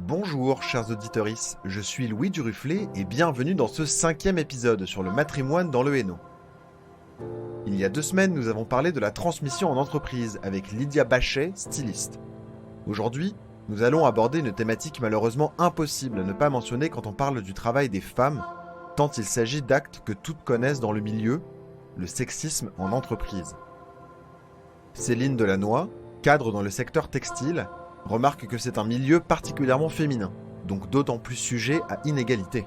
Bonjour chers auditorices, je suis Louis Duruflé et bienvenue dans ce 5e épisode sur le matrimoine dans le Hainaut. Il y a 2 semaines, nous avons parlé de la transmission en entreprise avec Lydia Bachet, styliste. Aujourd'hui, nous allons aborder une thématique malheureusement impossible à ne pas mentionner quand on parle du travail des femmes, tant il s'agit d'actes que toutes connaissent dans le milieu, le sexisme en entreprise. Céline Delannoy, cadre dans le secteur textile, remarque que c'est un milieu particulièrement féminin, donc d'autant plus sujet à inégalité.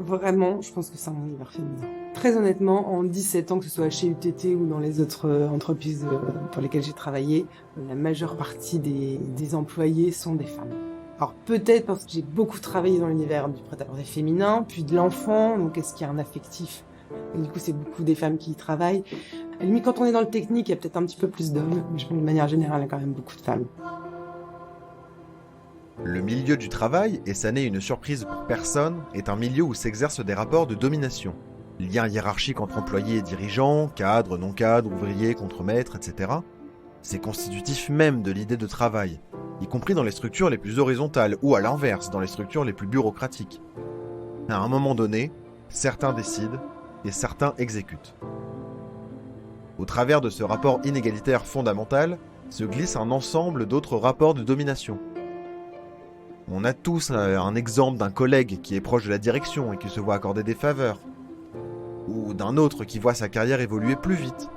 Vraiment, je pense que c'est un univers féminin. Très honnêtement, en 17 ans, que ce soit chez UTT ou dans les autres entreprises pour lesquelles j'ai travaillé, la majeure partie des employés sont des femmes. Alors peut-être parce que j'ai beaucoup travaillé dans l'univers du prêt-à-porter féminin, puis de l'enfant, donc est-ce qu'il y a un affectif ? Et du coup, c'est beaucoup des femmes qui y travaillent. À la limite, quand on est dans le technique, il y a peut-être un petit peu plus d'hommes, mais je pense que de manière générale, il y a quand même beaucoup de femmes. Le milieu du travail, et ça n'est une surprise pour personne, est un milieu où s'exercent des rapports de domination. Liens hiérarchiques entre employés et dirigeants, cadres, non-cadres, ouvriers, contremaîtres, etc. C'est constitutif même de l'idée de travail, y compris dans les structures les plus horizontales, ou à l'inverse, dans les structures les plus bureaucratiques. À un moment donné, certains décident, et certains exécutent. Au travers de ce rapport inégalitaire fondamental, se glisse un ensemble d'autres rapports de domination. On a tous un exemple d'un collègue qui est proche de la direction et qui se voit accorder des faveurs. Ou d'un autre qui voit sa carrière évoluer plus vite.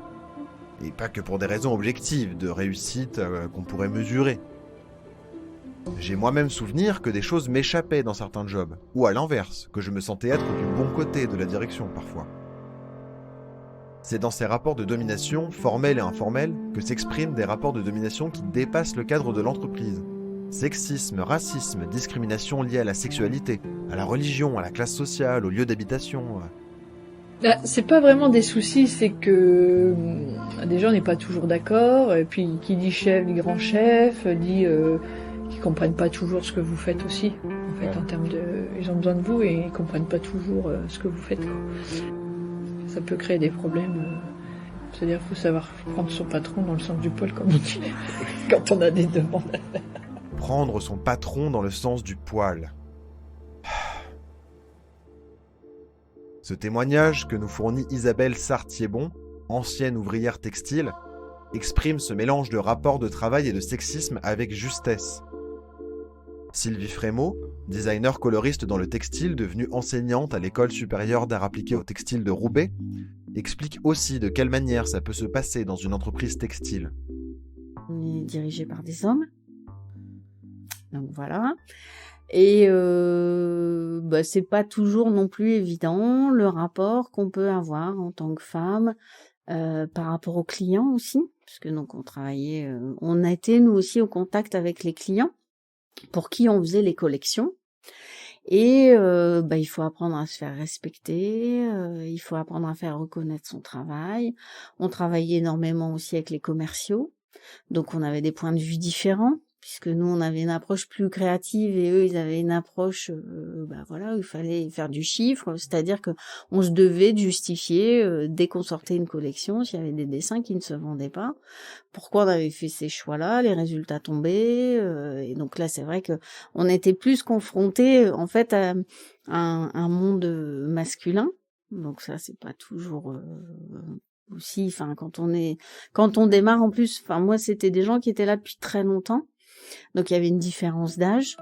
Et pas que pour des raisons objectives, de réussite qu'on pourrait mesurer. J'ai moi-même souvenir que des choses m'échappaient dans certains jobs, ou à l'inverse, que je me sentais être du bon côté de la direction parfois. C'est dans ces rapports de domination, formels et informels, que s'expriment des rapports de domination qui dépassent le cadre de l'entreprise. Sexisme, racisme, discrimination liée à la sexualité, à la religion, à la classe sociale, au lieu d'habitation. C'est pas vraiment des soucis, c'est que déjà on n'est pas toujours d'accord, et puis qui dit chef, dit grand chef, dit qu'ils comprennent pas toujours ce que vous faites aussi. En fait, en termes de, ils ont besoin de vous et ils comprennent pas toujours ce que vous faites. Ça peut créer des problèmes. C'est-à-dire qu'il faut savoir prendre son patron dans le sens du poil, comme on dit, quand on a des demandes. Prendre son patron dans le sens du poil. Ce témoignage que nous fournit Isabelle Sartier-Bon, ancienne ouvrière textile, exprime ce mélange de rapports de travail et de sexisme avec justesse. Sylvie Frémaux, designer coloriste dans le textile, devenue enseignante à l'école supérieure d'art appliqué au textile de Roubaix, explique aussi de quelle manière ça peut se passer dans une entreprise textile. On est dirigé par des hommes. Donc voilà. Et c'est pas toujours non plus évident le rapport qu'on peut avoir en tant que femme par rapport aux clients aussi, parce que donc on a été nous aussi au contact avec les clients pour qui on faisait les collections. Et il faut apprendre à se faire respecter, il faut apprendre à faire reconnaître son travail. On travaillait énormément aussi avec les commerciaux, donc on avait des points de vue différents, puisque nous on avait une approche plus créative et eux ils avaient une approche où il fallait faire du chiffre, c'est-à-dire que on se devait de justifier dès qu'on sortait une collection s'il y avait des dessins qui ne se vendaient pas, pourquoi on avait fait ces choix-là, les résultats tombaient, et donc là c'est vrai que on était plus confrontés en fait à un monde masculin, donc ça c'est pas toujours aussi, quand on démarre en plus, moi c'était des gens qui étaient là depuis très longtemps. Donc il y avait une différence d'âge.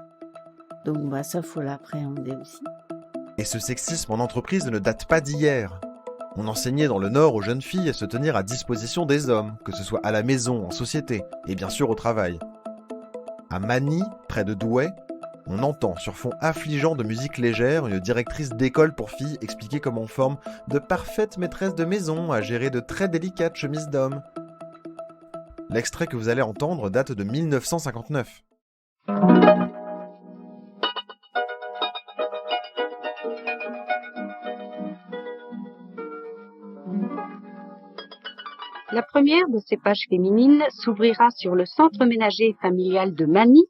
Donc ça, faut l'appréhender aussi. Et ce sexisme en entreprise ne date pas d'hier. On enseignait dans le Nord aux jeunes filles à se tenir à disposition des hommes, que ce soit à la maison, en société, et bien sûr au travail. À Magny, près de Douai, on entend sur fond affligeant de musique légère une directrice d'école pour filles expliquer comment on forme de parfaites maîtresses de maison à gérer de très délicates chemises d'hommes. L'extrait que vous allez entendre date de 1959. La première de ces pages féminines s'ouvrira sur le centre ménager et familial de Magny,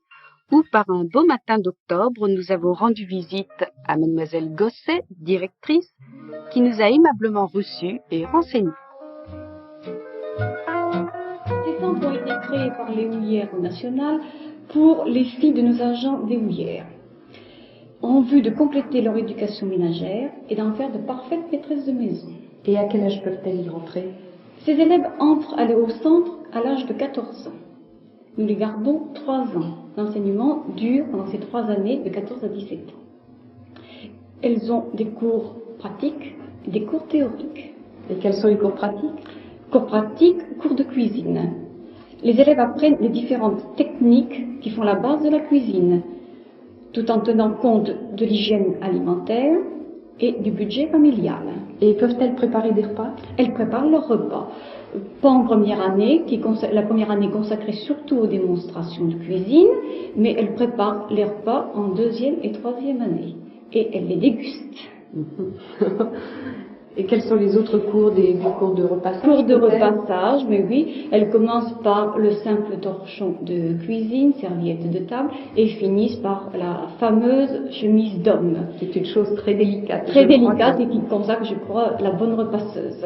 où par un beau matin d'octobre, nous avons rendu visite à mademoiselle Gosset, directrice, qui nous a aimablement reçus et renseignés. Ces centres ont été créés par les houillères nationales pour les filles de nos agents des houillères, en vue de compléter leur éducation ménagère et d'en faire de parfaites maîtresses de maison. Et à quel âge peuvent-elles y rentrer? Ces élèves entrent au centre à l'âge de 14 ans. Nous les gardons 3 ans. L'enseignement dure pendant ces 3 années de 14 à 17 ans. Elles ont des cours pratiques et des cours théoriques. Et quels sont les cours pratiques? Cours pratiques, cours de cuisine. Les élèves apprennent les différentes techniques qui font la base de la cuisine, tout en tenant compte de l'hygiène alimentaire et du budget familial. Et peuvent-elles préparer des repas? Elles préparent leurs repas. Pas en première année, la première année consacrée surtout aux démonstrations de cuisine, mais elles préparent les repas en 2e et 3e année. Et elles les dégustent. Et quels sont les autres cours des cours de repassage? Cours de repassage, mais oui, elles commencent par le simple torchon de cuisine, serviette de table, et finissent par la fameuse chemise d'homme. C'est une chose très délicate. Très délicate et qui consacre, je crois, la bonne repasseuse.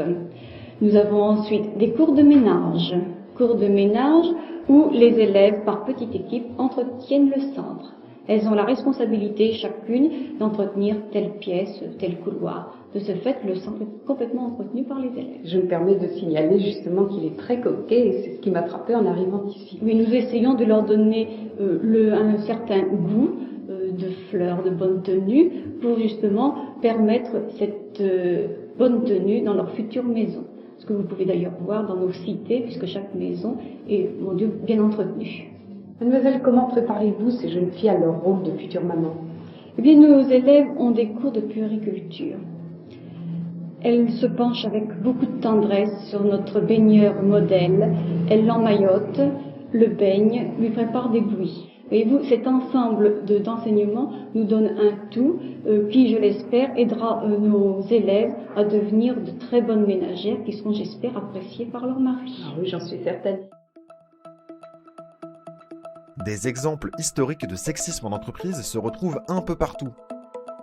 Nous avons ensuite des cours de ménage. Cours de ménage où les élèves, par petite équipe, entretiennent le centre. Elles ont la responsabilité, chacune, d'entretenir telle pièce, tel couloir. De ce fait, le centre est complètement entretenu par les élèves. Je me permets de signaler justement qu'il est très coquet et c'est ce qui m'a frappé en arrivant ici. Oui, nous essayons de leur donner un certain goût de fleurs, de bonne tenue, pour justement permettre cette bonne tenue dans leur future maison. Ce que vous pouvez d'ailleurs voir dans nos cités, puisque chaque maison est, mon Dieu, bien entretenue. Mademoiselle, comment préparez-vous ces jeunes filles à leur rôle de future maman? Eh bien, nos élèves ont des cours de puériculture. Elles se penchent avec beaucoup de tendresse sur notre baigneur modèle. Elles l'emmaillotent, le baignent, lui préparent des bouillies. Voyez-vous, cet ensemble d'enseignements nous donne un tout qui, je l'espère, aidera nos élèves à devenir de très bonnes ménagères qui seront, j'espère, appréciées par leur mari. Ah oui, j'en suis certaine. Des exemples historiques de sexisme en entreprise se retrouvent un peu partout.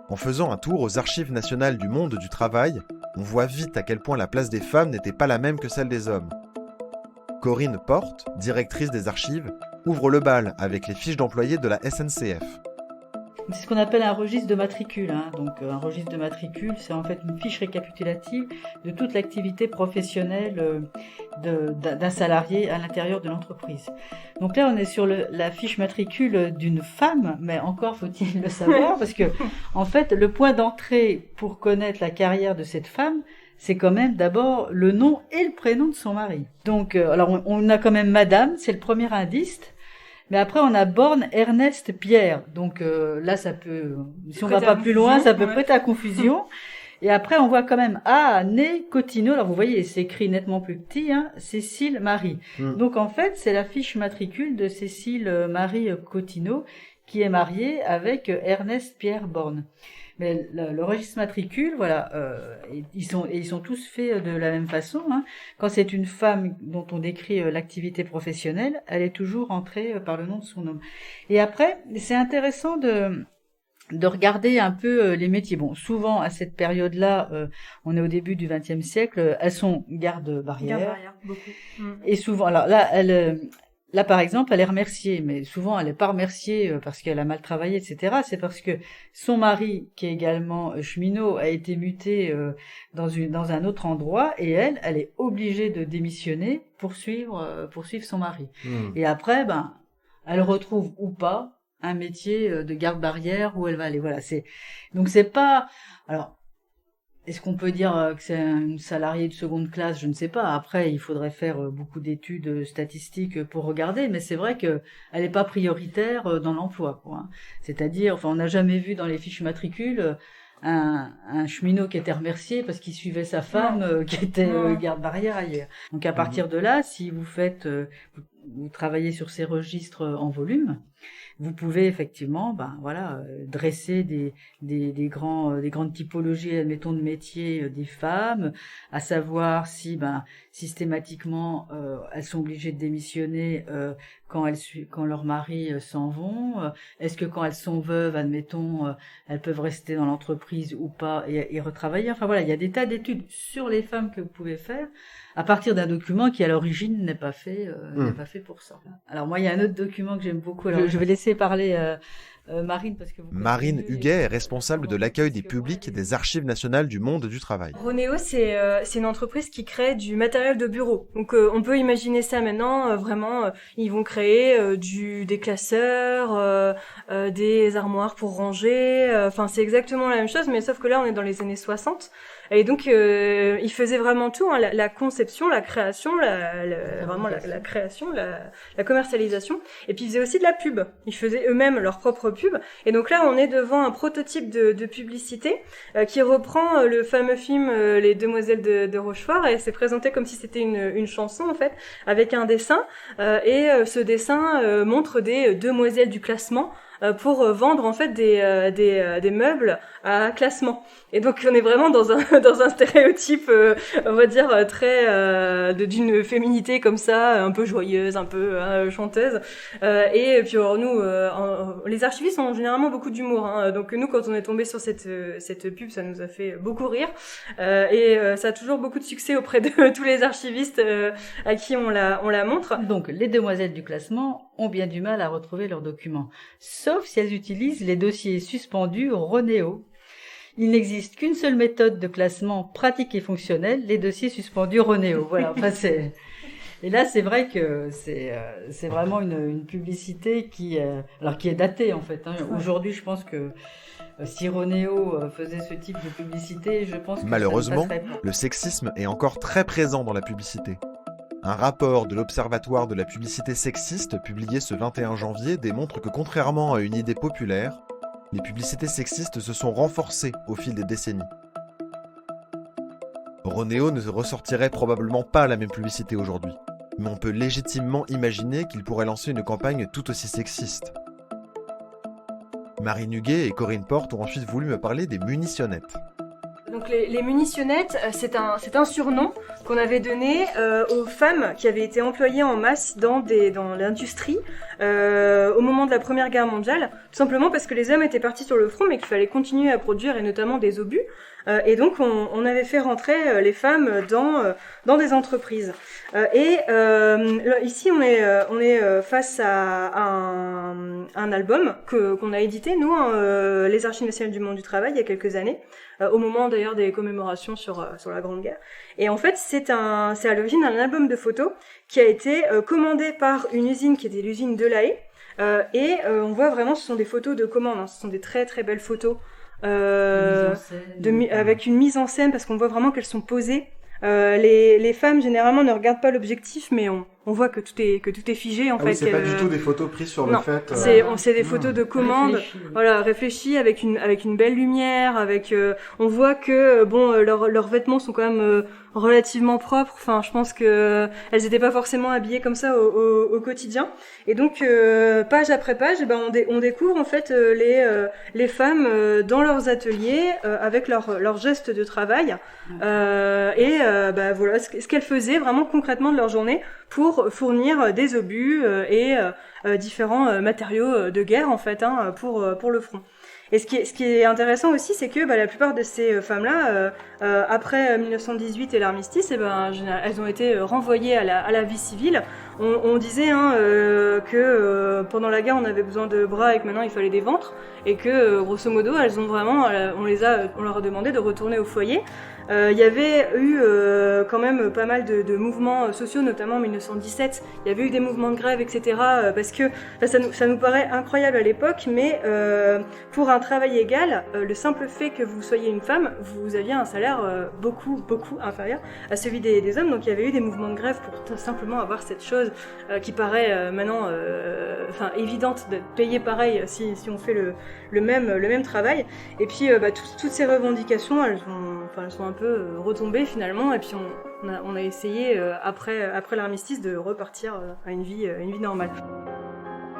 En faisant un tour aux archives nationales du monde du travail, on voit vite à quel point la place des femmes n'était pas la même que celle des hommes. Corinne Porte, directrice des archives, ouvre le bal avec les fiches d'employés de la SNCF. C'est ce qu'on appelle un registre de matricule. Donc un registre de matricule, c'est en fait une fiche récapitulative de toute l'activité professionnelle d'un salarié à l'intérieur de l'entreprise. Donc là, on est sur la fiche matricule d'une femme, mais encore faut-il le savoir, parce que en fait, le point d'entrée pour connaître la carrière de cette femme, c'est quand même d'abord le nom et le prénom de son mari. Donc, alors on a quand même Madame, c'est le premier indice. Mais après, on a Borne Ernest Pierre. Donc là, ça peut, si on va pas plus loin, ça peut prêter à confusion. Et après, on voit quand même né Cotineau. Alors vous voyez, c'est écrit nettement plus petit, Cécile Marie. Donc en fait, c'est la fiche matricule de Cécile Marie Cotineau qui est mariée avec Ernest Pierre Borne. Mais le registre matricule, voilà, ils sont tous faits de la même façon. Quand c'est une femme dont on décrit l'activité professionnelle, elle est toujours entrée par le nom de son homme. Et après, c'est intéressant de regarder un peu les métiers. Bon, souvent à cette période-là, on est au début du XXe siècle, elles sont garde-barrière. Garde-barrière, beaucoup. Et souvent, alors là, là, par exemple, elle est remerciée, mais souvent, elle n'est pas remerciée parce qu'elle a mal travaillé, etc. C'est parce que son mari, qui est également cheminot, a été muté dans un autre endroit, et elle est obligée de démissionner pour suivre son mari. Et après, elle retrouve ou pas un métier de garde-barrière où elle va aller. Voilà, donc c'est pas, alors, est-ce qu'on peut dire que c'est un salarié de seconde classe? Je ne sais pas. Après, il faudrait faire beaucoup d'études statistiques pour regarder, mais c'est vrai que elle n'est pas prioritaire dans l'emploi, quoi. C'est-à-dire, enfin, on n'a jamais vu dans les fiches matricules un cheminot qui était remercié parce qu'il suivait sa femme qui était garde-barrière ailleurs. Donc à partir de là, si vous vous travaillez sur ces registres en volume, vous pouvez effectivement, dresser des grandes typologies, admettons, de métiers des femmes, à savoir si, systématiquement, elles sont obligées de démissionner quand leurs maris s'en vont. Est-ce que quand elles sont veuves, admettons, elles peuvent rester dans l'entreprise ou pas et retravailler. Enfin voilà, il y a des tas d'études sur les femmes que vous pouvez faire à partir d'un document qui à l'origine n'est pas fait pour ça. Alors moi, il y a un autre document que j'aime beaucoup. Alors je vais laisser parler Marine parce que vous Marine connaissez mieux Huguet les- est responsable de l'accueil des publics des archives nationales du monde du travail. Ronéo, c'est une entreprise qui crée du matériel de bureau. Donc on peut imaginer ça maintenant, vraiment, ils vont créer des classeurs, des armoires pour ranger, enfin c'est exactement la même chose, mais sauf que là on est dans les années 60. Et donc ils faisaient vraiment tout, hein, la conception, la création, vraiment la création, la commercialisation. Et puis ils faisaient aussi de la pub. Ils faisaient eux-mêmes leur propre pub. Et donc là on est devant un prototype de publicité qui reprend le fameux film Les Demoiselles de Rochefort, et c'est présenté comme si c'était une chanson en fait, avec un dessin, et ce dessin montre des demoiselles du classement pour vendre en fait des meubles à classement. Et donc on est vraiment dans un stéréotype on va dire très d'une féminité comme ça, un peu joyeuse, un peu chanteuse, et puis alors, nous les archivistes ont généralement beaucoup d'humour, hein, donc nous quand on est tombé sur cette pub, ça nous a fait beaucoup rire, et ça a toujours beaucoup de succès auprès de tous les archivistes à qui on la montre. Donc, les demoiselles du classement ont bien du mal à retrouver leurs documents, sauf si elles utilisent les dossiers suspendus Ronéo. Il n'existe qu'une seule méthode de classement pratique et fonctionnelle, les dossiers suspendus Ronéo. Voilà, enfin c'est... Et là, c'est vrai que c'est vraiment une publicité qui est datée en fait, hein. Aujourd'hui, je pense que si Ronéo faisait ce type de publicité, je pense que Malheureusement, ça ne passerait pas. le sexisme est encore très présent dans la publicité. Un rapport de l'Observatoire de la publicité sexiste publié ce 21 janvier démontre que contrairement à une idée populaire, les publicités sexistes se sont renforcées au fil des décennies. Ronéo ne ressortirait probablement pas la même publicité aujourd'hui, mais on peut légitimement imaginer qu'il pourrait lancer une campagne tout aussi sexiste. Marine Huguet et Corinne Porte ont ensuite voulu me parler des munitionnettes. Donc les munitionnettes, c'est un surnom qu'on avait donné aux femmes qui avaient été employées en masse dans l'industrie au moment de la Première Guerre mondiale, tout simplement parce que les hommes étaient partis sur le front, mais qu'il fallait continuer à produire, et notamment des obus. Et donc on avait fait rentrer les femmes dans des entreprises. Ici on est face à un album qu'on a édité nous, les Archives nationales du monde du travail, il y a quelques années, au moment d'ailleurs des commémorations sur la Grande Guerre. Et en fait c'est à l'origine un album de photos qui a été commandé par une usine qui était l'usine de La Haye, et on voit vraiment ce sont des photos de commande, hein, ce sont des très très belles photos. Avec une mise en scène, parce qu'on voit vraiment qu'elles sont posées. Les femmes généralement ne regardent pas l'objectif, mais on voit que tout est figé en fait. Oui, c'est pas du tout des photos prises sur non, le fait. c'est des photos de commande, Réfléchi. voilà, réfléchies avec une belle lumière, avec on voit que leurs vêtements sont quand même relativement propres. Enfin, je pense que elles étaient pas forcément habillées comme ça au quotidien. Et donc page après page, on découvre en fait les femmes dans leurs ateliers avec leurs gestes de travail, voilà ce qu'elles faisaient vraiment concrètement de leur journée pour fournir des obus et différents matériaux de guerre en fait, hein, pour le front. Et ce qui est intéressant aussi, c'est que la plupart de ces femmes-là, après 1918 et l'armistice, elles ont été renvoyées à la vie civile. On disait que pendant la guerre, on avait besoin de bras et que maintenant il fallait des ventres, et que grosso modo, elles ont vraiment, on leur a demandé de retourner au foyer. Il y avait eu quand même pas mal de mouvements sociaux, notamment en 1917. Il y avait eu des mouvements de grève, etc. Parce que ça nous paraît incroyable à l'époque, mais pour un travail égal, le simple fait que vous soyez une femme, vous aviez un salaire beaucoup inférieur à celui des hommes. Donc il y avait eu des mouvements de grève pour simplement avoir cette chose qui paraît maintenant évidente d'être payée pareil si on fait le même travail. Et puis toutes ces revendications, elles sont un peu retombées finalement, et puis on a essayé après l'armistice de repartir à une vie normale.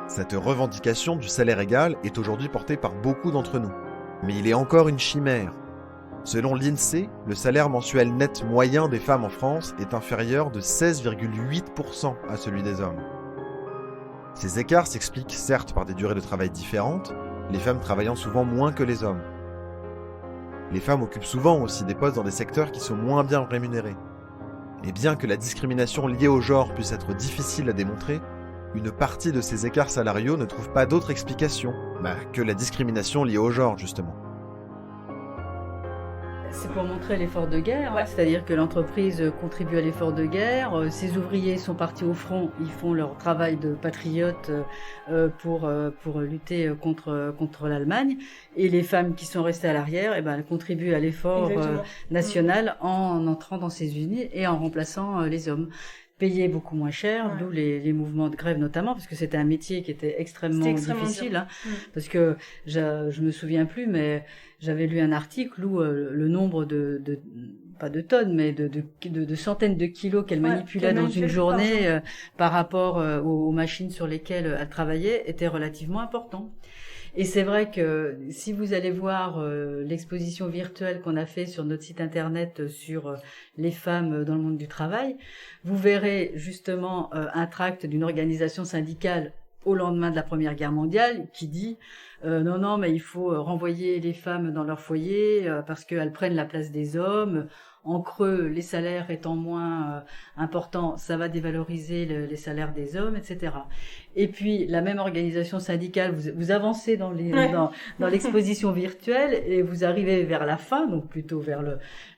Cette revendication du salaire égal est aujourd'hui portée par beaucoup d'entre nous. Mais il est encore une chimère. Selon l'INSEE, le salaire mensuel net moyen des femmes en France est inférieur de 16,8% à celui des hommes. Ces écarts s'expliquent certes par des durées de travail différentes, les femmes travaillant souvent moins que les hommes. Les femmes occupent souvent aussi des postes dans des secteurs qui sont moins bien rémunérés. Et bien que la discrimination liée au genre puisse être difficile à démontrer, une partie de ces écarts salariaux ne trouve pas d'autre explication que la discrimination liée au genre, justement. C'est pour montrer l'effort de guerre, c'est-à-dire que l'entreprise contribue à l'effort de guerre. Ses ouvriers sont partis au front, ils font leur travail de patriote pour lutter contre l'Allemagne. Et les femmes qui sont restées à l'arrière, elles contribuent à l'effort national en entrant dans ces usines et en remplaçant les hommes. Payés beaucoup moins cher, d'où les mouvements de grève notamment, parce que c'était un métier qui était extrêmement difficile. Parce que je me souviens plus, mais j'avais lu un article où le nombre pas de tonnes, mais de centaines de kilos qu'elle manipulait dans une journée par rapport aux machines sur lesquelles elle travaillait était relativement important. Et c'est vrai que si vous allez voir l'exposition virtuelle qu'on a fait sur notre site internet sur les femmes dans le monde du travail, vous verrez justement un tract d'une organisation syndicale au lendemain de la Première Guerre mondiale qui dit non, mais il faut renvoyer les femmes dans leur foyer parce qu'elles prennent la place des hommes. En creux, les salaires étant moins importants, ça va dévaloriser les salaires des hommes, etc. Et puis, la même organisation syndicale, vous avancez dans l'exposition virtuelle et vous arrivez vers la fin, donc plutôt vers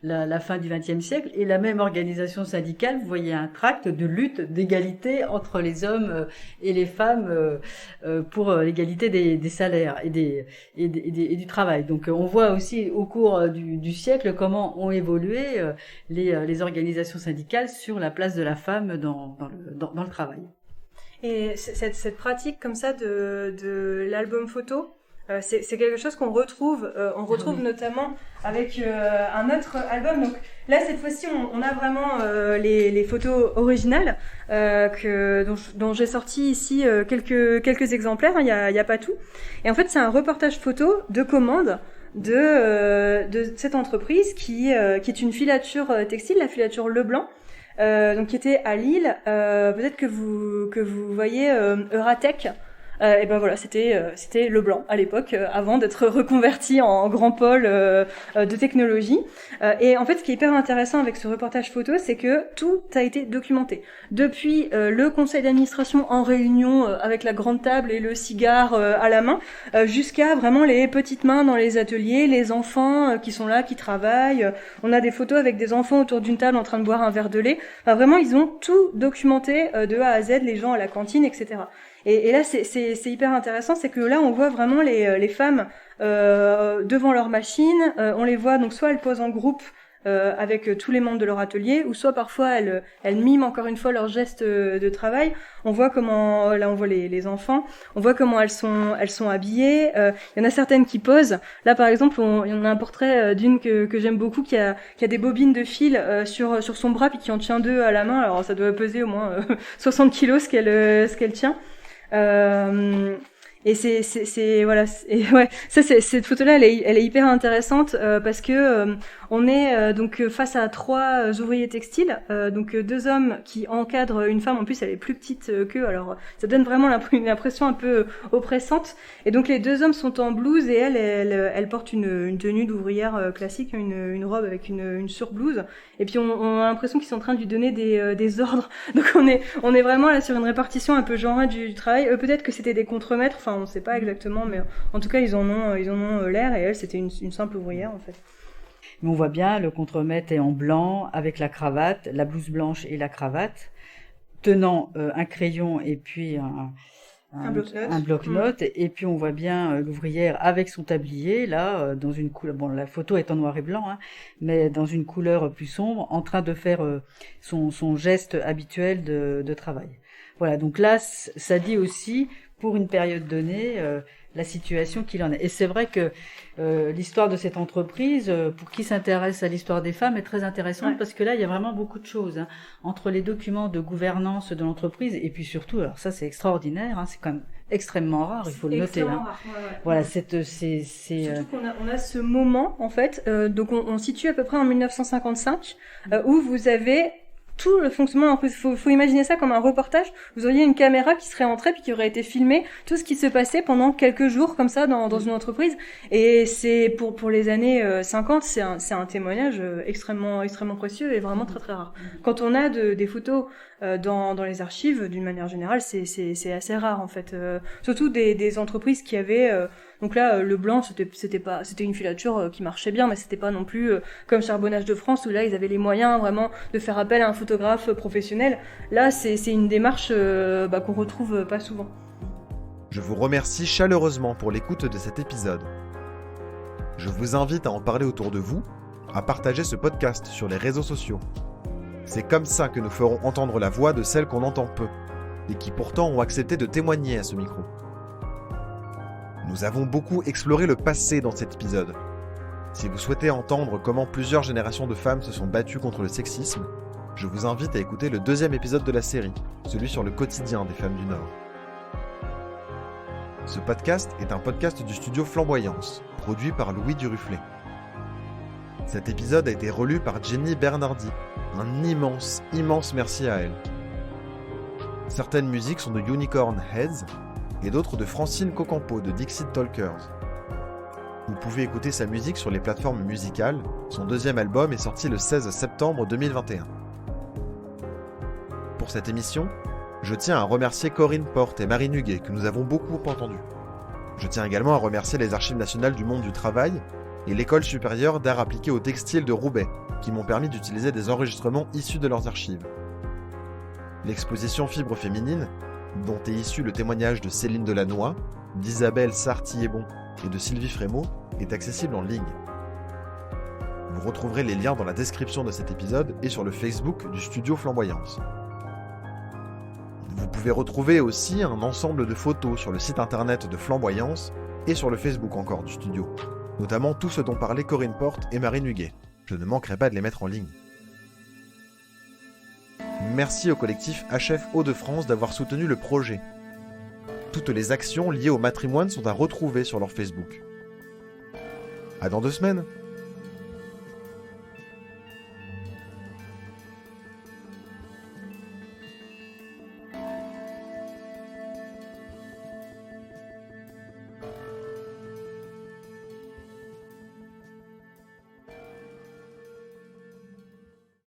la fin du XXe siècle, et la même organisation syndicale, vous voyez un tract de lutte d'égalité entre les hommes et les femmes pour l'égalité des salaires et du travail. Donc, on voit aussi au cours du siècle comment ont évolué les organisations syndicales sur la place de la femme dans le travail. Et cette pratique comme ça de l'album photo, c'est quelque chose qu'on retrouve, notamment avec un autre album. Donc là, cette fois-ci, on a vraiment les photos originales dont j'ai sorti ici quelques exemplaires. Il y a pas tout. Et en fait, c'est un reportage photo de commande de cette entreprise qui est une filature textile, la filature Leblanc. Donc qui était à Lille, peut-être que vous voyez Euratech. Et ben voilà, c'était Leblanc à l'époque, avant d'être reconverti en grand pôle de technologie. Et en fait, ce qui est hyper intéressant avec ce reportage photo, c'est que tout a été documenté. Depuis le conseil d'administration en réunion avec la grande table et le cigare à la main, jusqu'à vraiment les petites mains dans les ateliers, les enfants qui sont là, qui travaillent. On a des photos avec des enfants autour d'une table en train de boire un verre de lait. Enfin, vraiment, ils ont tout documenté de A à Z, les gens à la cantine, etc. Et là, c'est hyper intéressant, c'est que là, on voit vraiment les femmes devant leur machine. On les voit donc soit elles posent en groupe avec tous les membres de leur atelier, ou soit parfois elles miment encore une fois leurs gestes de travail. On voit comment là on voit les enfants, on voit comment elles sont habillées. Il y en a certaines qui posent. Là par exemple, il y en a un portrait d'une que j'aime beaucoup qui a des bobines de fil sur son bras puis qui en tient deux à la main. Alors ça doit peser au moins 60 kilos ce qu'elle tient. Et voilà, et ouais, ça cette photo là elle est hyper intéressante parce que on est donc face à trois ouvriers textiles, donc deux hommes qui encadrent une femme. En plus elle est plus petite qu'eux, alors ça donne vraiment une impression un peu oppressante. Et donc les deux hommes sont en blouse et elle porte une tenue d'ouvrière classique, une robe avec une surblouse. Et puis on a l'impression qu'ils sont en train de lui donner des ordres. Donc on est vraiment là sur une répartition un peu genrée du travail. Peut-être que c'était des contremaîtres, enfin on sait pas exactement, mais en tout cas ils en ont l'air. Et elle c'était une simple ouvrière en fait. Mais on voit bien, le contremaître est en blanc, avec la cravate, la blouse blanche et la cravate, tenant un crayon et puis un bloc-notes. Et puis on voit bien l'ouvrière avec son tablier, là, dans une couleur, bon la photo est en noir et blanc, mais dans une couleur plus sombre, en train de faire son geste habituel de travail. Voilà, donc là, ça dit aussi, pour une période donnée, la situation qu'il en est. Et c'est vrai que l'histoire de cette entreprise, pour qui s'intéresse à l'histoire des femmes, est très intéressante parce que là, il y a vraiment beaucoup de choses entre les documents de gouvernance de l'entreprise et puis surtout, alors ça c'est extraordinaire, c'est quand même extrêmement rare, il faut le noter. Rare, Voilà, surtout qu'on a ce moment en fait, donc on situe à peu près en 1955 où vous avez tout le fonctionnement de l'entreprise. Faut imaginer ça comme un reportage. Vous auriez une caméra qui serait entrée puis qui aurait été filmée tout ce qui se passait pendant quelques jours comme ça dans une entreprise. Et c'est pour les années 50, c'est un témoignage extrêmement précieux et vraiment très très rare. Quand on a des photos dans les archives, d'une manière générale, c'est assez rare en fait. Surtout des entreprises qui avaient donc là le blanc c'était une filature qui marchait bien, mais c'était pas non plus comme Charbonnage de France où là ils avaient les moyens vraiment de faire appel à un photographe professionnel. Là c'est une démarche qu'on retrouve pas souvent. Je vous remercie chaleureusement pour l'écoute de cet épisode. Je vous invite à en parler autour de vous, à partager ce podcast sur les réseaux sociaux. C'est comme ça que nous ferons entendre la voix de celles qu'on entend peu, et qui pourtant ont accepté de témoigner à ce micro. Nous avons beaucoup exploré le passé dans cet épisode. Si vous souhaitez entendre comment plusieurs générations de femmes se sont battues contre le sexisme, je vous invite à écouter le 2e épisode de la série, celui sur le quotidien des femmes du Nord. Ce podcast est un podcast du studio Flamboyance, produit par Louis Duruflet. Cet épisode a été relu par Jenny Bernardi. Un immense merci à elle. Certaines musiques sont de Unicorn Heads et d'autres de Francine Cocampo de Dixit Talkers. Vous pouvez écouter sa musique sur les plateformes musicales. Son 2e album est sorti le 16 septembre 2021. Pour cette émission, je tiens à remercier Corinne Porte et Marie Nuguet que nous avons beaucoup entendues. Je tiens également à remercier les Archives nationales du monde du travail et l'École supérieure d'art appliqué au textile de Roubaix, qui m'ont permis d'utiliser des enregistrements issus de leurs archives. L'exposition Fibres féminines, dont est issu le témoignage de Céline Delannoy, d'Isabelle Sartillébon et de Sylvie Frémaux, est accessible en ligne. Vous retrouverez les liens dans la description de cet épisode et sur le Facebook du studio Flamboyance. Vous pouvez retrouver aussi un ensemble de photos sur le site internet de Flamboyance et sur le Facebook encore du studio, notamment tout ce dont parlaient Corinne Porte et Marie Nuguet. Je ne manquerai pas de les mettre en ligne. Merci au collectif HF Hauts-de-France d'avoir soutenu le projet. Toutes les actions liées au matrimoine sont à retrouver sur leur Facebook. À dans 2 semaines!